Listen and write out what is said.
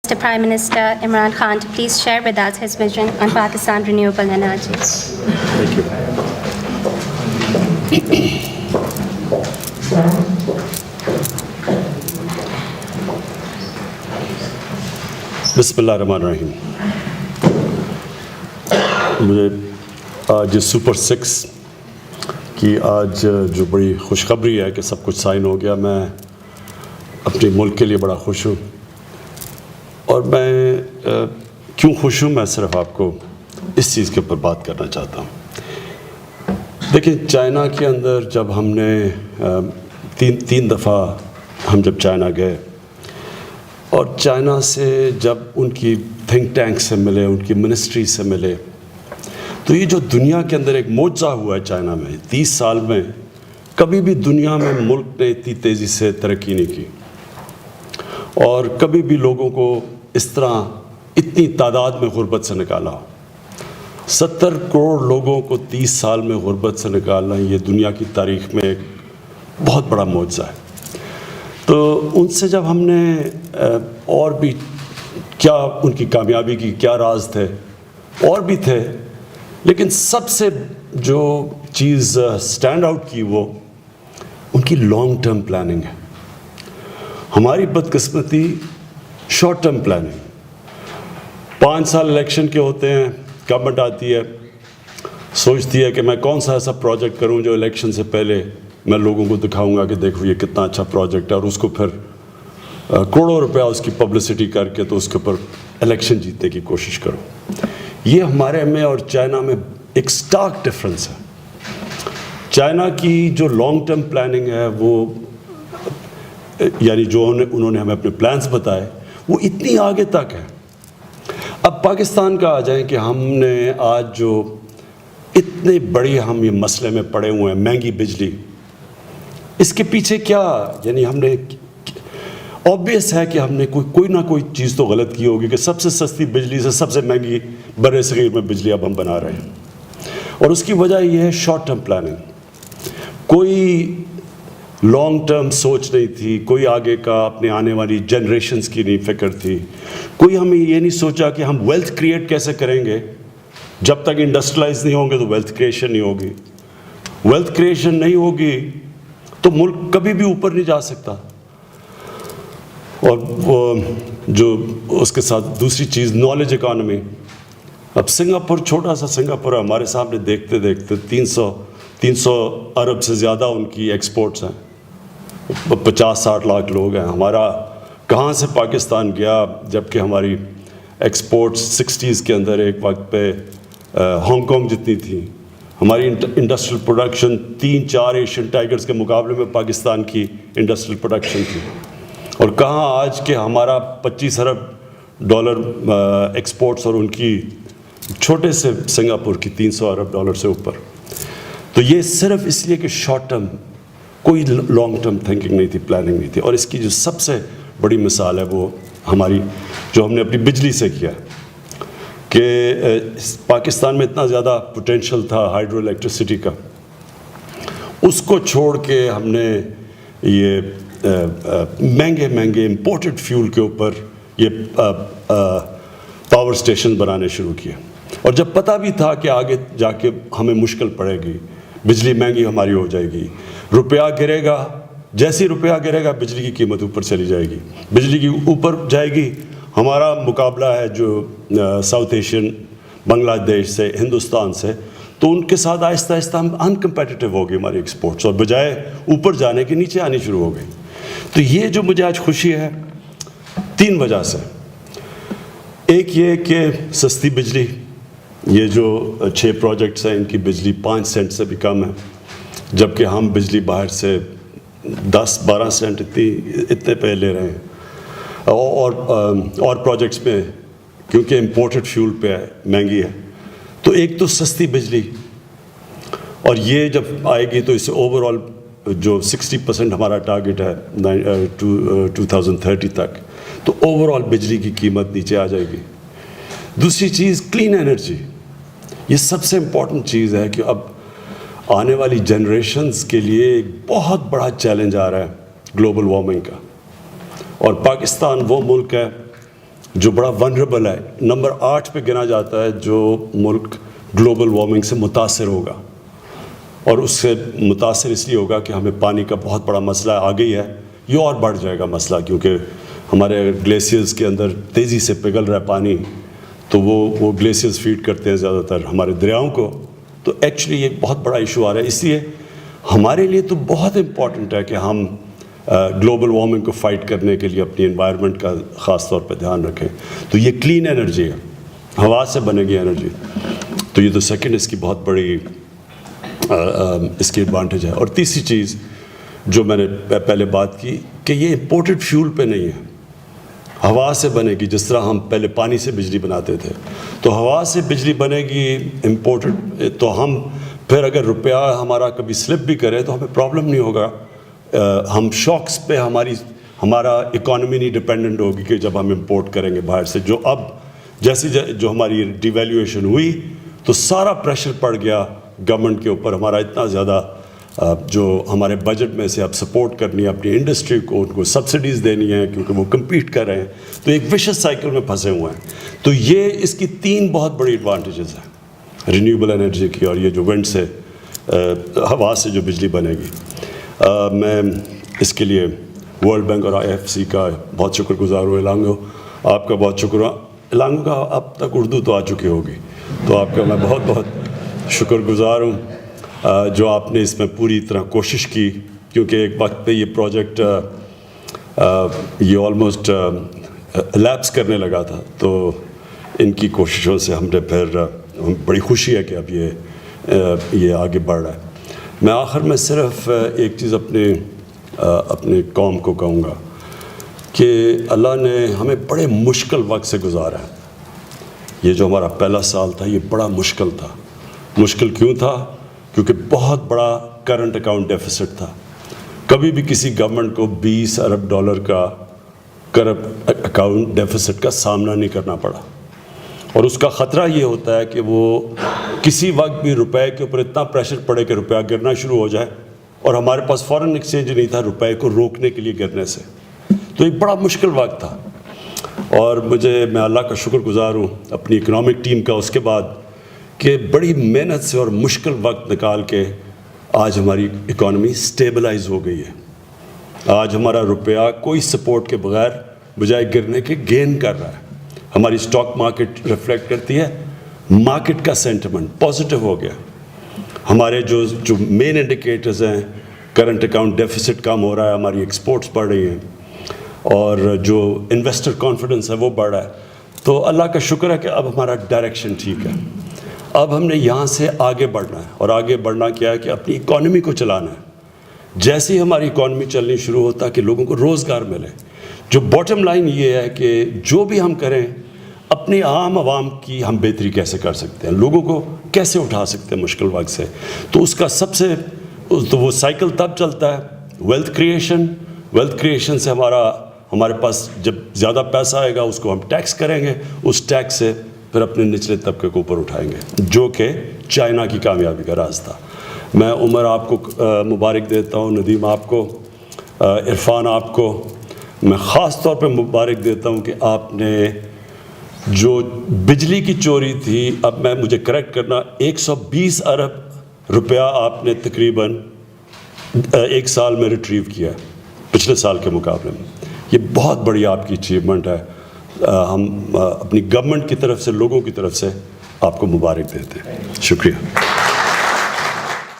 The Prime Minister Imran Khan to please share with us his vision on Pakistan renewable energy. Thank you. बिस्मिल्लाहिर्रहमानिर्रहीम। मुझे आज super 6 की आज जो बड़ी खुशखबरी है कि सब कुछ साइन हो गया, मैं अपने मुल्क के लिए बड़ा खुश हूँ। और मैं क्यों खुश हूँ, मैं सिर्फ आपको इस चीज़ के ऊपर बात करना चाहता हूँ। देखिए, चाइना के अंदर जब हमने तीन दफ़ा हम जब चाइना गए और चाइना से जब उनकी थिंक टैंक से मिले, उनकी मिनिस्ट्री से मिले, तो ये जो दुनिया के अंदर एक मोजा हुआ है चाइना में 30 साल में, कभी भी दुनिया में मुल्क ने इतनी तेज़ी से तरक्की नहीं की और कभी भी लोगों को इस तरह इतनी तादाद में गुर्बत से निकाला। 70 करोड़ लोगों को 30 साल में गुर्बत से निकालना ये दुनिया की तारीख़ में एक बहुत बड़ा मौजज़ा है। तो उनसे जब हमने और भी क्या उनकी कामयाबी की क्या राज थे, और भी थे, लेकिन सबसे जो चीज़ स्टैंड आउट की वो उनकी लॉन्ग टर्म प्लानिंग है। हमारी बदकिस्मती शॉर्ट टर्म प्लानिंग, 5 साल इलेक्शन के होते हैं, गवर्नमेंट आती है, सोचती है कि मैं कौन सा ऐसा प्रोजेक्ट करूं जो इलेक्शन से पहले मैं लोगों को दिखाऊंगा कि देखो ये कितना अच्छा प्रोजेक्ट है, और उसको फिर करोड़ों रुपया उसकी पब्लिसिटी करके तो उसके ऊपर इलेक्शन जीतने की कोशिश करो। ये हमारे में और चाइना में एक स्टार्क डिफरेंस है। चाइना की जो लॉन्ग टर्म प्लानिंग है वो यानी जो उन्होंने हमें अपने प्लान्स बताए वो इतनी आगे तक है। अब पाकिस्तान का आ जाए कि हमने आज जो इतने बड़ी हम ये मसले में पड़े हुए हैं, महंगी बिजली, इसके पीछे क्या, यानी हमने ऑब्वियस है कि हमने कोई ना कोई चीज़ तो गलत की होगी कि सबसे सस्ती बिजली से सबसे महंगी बड़े सगीर में बिजली अब हम बना रहे हैं। और उसकी वजह यह है शॉर्ट टर्म प्लानिंग। कोई लॉन्ग टर्म सोच नहीं थी, कोई आगे का अपने आने वाली जनरेशन्स की नहीं फिक्र थी, कोई हमें ये नहीं सोचा कि हम वेल्थ क्रिएट कैसे करेंगे। जब तक इंडस्ट्रियलाइज नहीं होंगे तो वेल्थ क्रिएशन नहीं होगी, वेल्थ क्रिएशन नहीं होगी तो मुल्क कभी भी ऊपर नहीं जा सकता। और वो जो उसके साथ दूसरी चीज़ नॉलेज इकॉनमी। अब सिंगापुर, छोटा सा सिंगापुर है, हमारे सामने देखते देखते 300 अरब से ज़्यादा उनकी एक्सपोर्ट्स हैं, 50-60 लाख लोग हैं। हमारा कहाँ से पाकिस्तान गया, जबकि हमारी एक्सपोर्ट्स 60s के अंदर एक वक्त पे हांगकांग जितनी थी। हमारी इंडस्ट्रियल प्रोडक्शन 3-4 एशियन टाइगर्स के मुकाबले में पाकिस्तान की इंडस्ट्रियल प्रोडक्शन थी। और कहाँ आज के हमारा 25 अरब डॉलर एक्सपोर्ट्स और उनकी छोटे से सिंगापुर की 300 अरब डॉलर से ऊपर। तो ये सिर्फ इसलिए कि शॉर्ट टर्म, कोई लॉन्ग टर्म थिंकिंग नहीं थी, प्लानिंग नहीं थी। और इसकी जो सबसे बड़ी मिसाल है वो हमारी जो हमने अपनी बिजली से किया कि पाकिस्तान में इतना ज़्यादा पोटेंशियल था हाइड्रो इलेक्ट्रिसिटी का, उसको छोड़ के हमने ये महंगे इम्पोर्टेड फ्यूल के ऊपर ये पावर स्टेशन बनाने शुरू किए। और जब पता भी था कि आगे जाके हमें मुश्किल पड़ेगी, बिजली महंगी हमारी हो जाएगी, रुपया गिरेगा, जैसे ही रुपया गिरेगा बिजली की कीमत ऊपर चली जाएगी, बिजली की ऊपर जाएगी। हमारा मुकाबला है जो साउथ एशियन, बांग्लादेश से, हिंदुस्तान से, तो उनके साथ आहिस्ता आहिस्ता हम अनकम्पेटिटिव हो गए हमारी एक्सपोर्ट्स, और बजाय ऊपर जाने के नीचे आनी शुरू हो गई। तो ये जो मुझे आज खुशी है 3 वजह से। एक ये कि सस्ती बिजली, ये जो 6 प्रोजेक्ट्स हैं इनकी बिजली 5 सेंट से भी कम है, जबकि हम बिजली बाहर से 10-12 सेंट इतने पे ले रहे हैं। और प्रोजेक्ट्स में क्योंकि इम्पोर्टेड फ्यूल पे है, महंगी है। तो एक तो सस्ती बिजली, और ये जब आएगी तो इससे ओवरऑल जो 60% हमारा टारगेट है 2030 तक, तो ओवरऑल बिजली की कीमत नीचे आ जाएगी। दूसरी चीज़ क्लीन एनर्जी, ये सबसे इम्पॉर्टेंट चीज़ है कि अब आने वाली जनरेशन्स के लिए एक बहुत बड़ा चैलेंज आ रहा है ग्लोबल वार्मिंग का। और पाकिस्तान वो मुल्क है جو بڑا ونریبل ہے، نمبر 8 پہ گنا جاتا ہے جو ملک گلوبل وارمنگ سے متاثر ہوگا، اور اس سے متاثر اس لیے ہوگا کہ ہمیں پانی کا بہت بڑا مسئلہ آ گئی ہے، یہ اور بڑھ جائے گا مسئلہ، کیونکہ ہمارے گلیشیئرز کے اندر تیزی سے پگھل رہا ہے پانی، تو وہ گلیشیئرز فیڈ کرتے ہیں زیادہ تر ہمارے دریاؤں کو، تو ایکچولی یہ بہت بڑا ایشو آ رہا ہے۔ اس لیے ہمارے لیے تو بہت امپورٹنٹ ہے کہ ہم گلوبل وارمنگ کو فائٹ کرنے کے لیے اپنی انوائرمنٹ کا خاص طور پہ دھیان رکھیں۔ تو یہ کلین انرجی ہے، ہوا سے بنے گی انرجی، تو یہ تو سیکنڈ اس کی بہت بڑی اس کی ایڈوانٹیج ہے۔ اور تیسری چیز جو میں نے پہلے بات کی کہ یہ امپورٹڈ فیول پہ نہیں ہے، ہوا سے بنے گی، جس طرح ہم پہلے پانی سے بجلی بناتے تھے، تو ہوا سے بجلی بنے گی امپورٹڈ، تو ہم پھر اگر روپیہ ہمارا کبھی سلپ بھی کرے تو ہمیں پرابلم نہیں ہوگا، ہم شاکس پہ ہمارا اکانومی نہیں ڈپینڈنٹ ہوگی کہ جب ہم امپورٹ کریں گے باہر سے، جو اب جیسے جو ہماری ڈی ویلیویشن ہوئی تو سارا پریشر پڑ گیا گورنمنٹ کے اوپر، ہمارا اتنا زیادہ جو ہمارے بجٹ میں سے اب سپورٹ کرنی ہے اپنی انڈسٹری کو، ان کو سبسڈیز دینی ہے کیونکہ وہ کمپیٹ کر رہے ہیں، تو ایک وشس سائیکل میں پھنسے ہوئے ہیں۔ تو یہ اس کی 3 بہت بڑی ایڈوانٹیجز ہیں رینیوبل انرجی کی، اور یہ جو ونڈ سے ہوا سے جو بجلی بنے گی۔ میں اس کے لیے ورلڈ بینک اور IFC کا بہت شکر گزار ہوں، الانگو آپ کا بہت شکر، الانگو کا اب تک اردو تو آ چکی ہوگی، تو آپ کا میں بہت بہت شکر گزار ہوں جو آپ نے اس میں پوری طرح کوشش کی، کیونکہ ایک وقت پہ یہ پروجیکٹ یہ آلموسٹ لیپس کرنے لگا تھا، تو ان کی کوششوں سے ہم نے پھر بڑی خوشی ہے کہ اب یہ آگے بڑھ رہا ہے۔ میں آخر میں صرف ایک چیز اپنے قوم کو کہوں گا کہ اللہ نے ہمیں بڑے مشکل وقت سے گزارا ہے۔ یہ جو ہمارا پہلا سال تھا یہ بڑا مشکل تھا۔ مشکل کیوں تھا؟ کیونکہ بہت بڑا کرنٹ اکاؤنٹ ڈیفیسٹ تھا۔ کبھی بھی کسی گورنمنٹ کو $20 ارب کا کرنٹ اکاؤنٹ ڈیفیسٹ کا سامنا نہیں کرنا پڑا، اور اس کا خطرہ یہ ہوتا ہے کہ وہ کسی وقت بھی روپے کے اوپر اتنا پریشر پڑے کہ روپیہ گرنا شروع ہو جائے، اور ہمارے پاس فارن ایکسچینج نہیں تھا روپے کو روکنے کے لیے گرنے سے، تو ایک بڑا مشکل وقت تھا۔ اور میں اللہ کا شکر گزار ہوں اپنی اکنامک ٹیم کا اس کے بعد کہ بڑی محنت سے اور مشکل وقت نکال کے آج ہماری اکانومی سٹیبلائز ہو گئی ہے۔ آج ہمارا روپیہ کوئی سپورٹ کے بغیر بجائے گرنے کے گین کر رہا ہے۔ ہماری سٹاک مارکیٹ ریفلیکٹ کرتی ہے مارکیٹ کا سینٹیمنٹ پازیٹیو ہو گیا۔ ہمارے جو مین انڈیکیٹرز ہیں، کرنٹ اکاؤنٹ ڈیفیسٹ کم ہو رہا ہے، ہماری ایکسپورٹس بڑھ رہی ہیں، اور جو انویسٹر کانفیڈنس ہے وہ بڑھ رہا ہے۔ تو اللہ کا شکر ہے کہ اب ہمارا ڈائریکشن ٹھیک ہے۔ اب ہم نے یہاں سے آگے بڑھنا ہے، اور آگے بڑھنا کیا ہے کہ اپنی اکانومی کو چلانا ہے۔ جیسے ہی ہماری اکانومی چلنی شروع ہوتا ہے کہ لوگوں کو روزگار ملے، جو باٹم لائن یہ ہے کہ جو بھی ہم کریں اپنی عام عوام کی ہم بہتری کیسے کر سکتے ہیں، لوگوں کو کیسے اٹھا سکتے ہیں مشکل وقت سے، تو اس کا تو وہ سائیکل تب چلتا ہے ویلتھ کریشن سے ہمارے پاس جب زیادہ پیسہ آئے گا اس کو ہم ٹیکس کریں گے، اس ٹیکس سے پھر اپنے نچلے طبقے کو اوپر اٹھائیں گے، جو کہ چائنا کی کامیابی کا راز تھا۔ میں عمر آپ کو مبارک دیتا ہوں، ندیم آپ کو، عرفان آپ کو میں خاص طور پہ مبارک دیتا ہوں کہ آپ نے جو بجلی کی چوری تھی، اب مجھے کریکٹ کرنا، 120 ارب روپیہ آپ نے تقریباً 1 سال میں ریٹریو کیا ہے پچھلے سال کے مقابلے میں۔ یہ بہت بڑی آپ کی اچیومنٹ ہے۔ ہم اپنی گورنمنٹ کی طرف سے، لوگوں کی طرف سے آپ کو مبارک دیتے ہیں۔ شکریہ۔